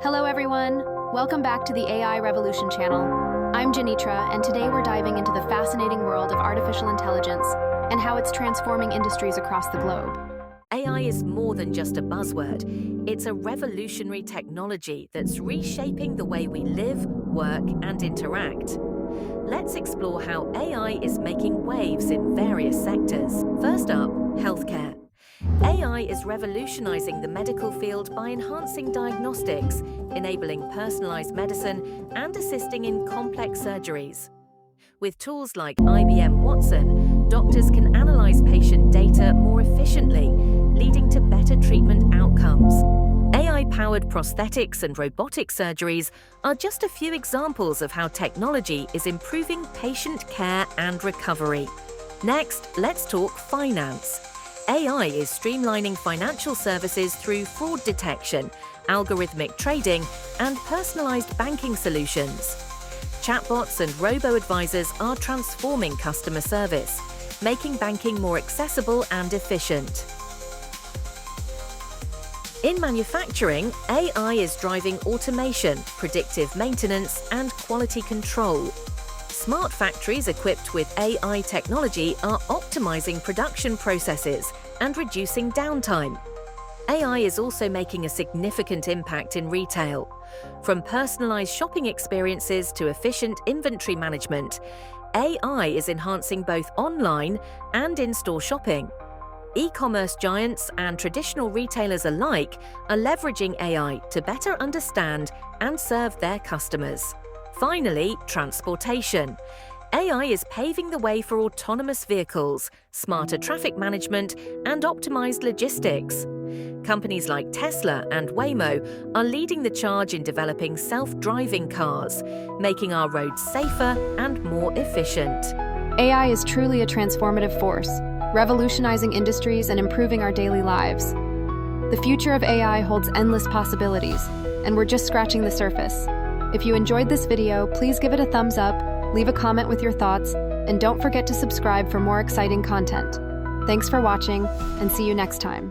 Hello everyone, welcome back to the AI Revolution channel. I'm Janitra, and today we're diving into the fascinating world of artificial intelligence and how it's transforming industries across the globe. AI is more than just a buzzword. It's a revolutionary technology that's reshaping the way we live, work, and interact. Let's explore how AI is making waves in various sectors. First up, healthcare. AI is revolutionizing the medical field by enhancing diagnostics, enabling personalized medicine, and assisting in complex surgeries. With tools like IBM Watson, doctors can analyze patient data more efficiently, leading to better treatment outcomes. AI-powered prosthetics and robotic surgeries are just a few examples of how technology is improving patient care and recovery. Next, let's talk finance. AI is streamlining financial services through fraud detection, algorithmic trading, and personalized banking solutions. Chatbots and robo-advisors are transforming customer service, making banking more accessible and efficient. In manufacturing, AI is driving automation, predictive maintenance, and quality control. Smart factories equipped with AI technology are optimizing production processes and reducing downtime. AI is also making a significant impact in retail. From personalized shopping experiences to efficient inventory management, AI is enhancing both online and in-store shopping. E-commerce giants and traditional retailers alike are leveraging AI to better understand and serve their customers. Finally, transportation. AI is paving the way for autonomous vehicles, smarter traffic management, and optimized logistics. Companies like Tesla and Waymo are leading the charge in developing self-driving cars, making our roads safer and more efficient. AI is truly a transformative force, revolutionizing industries and improving our daily lives. The future of AI holds endless possibilities, and we're just scratching the surface. If you enjoyed this video, please give it a thumbs up, leave a comment with your thoughts, and don't forget to subscribe for more exciting content. Thanks for watching, and see you next time.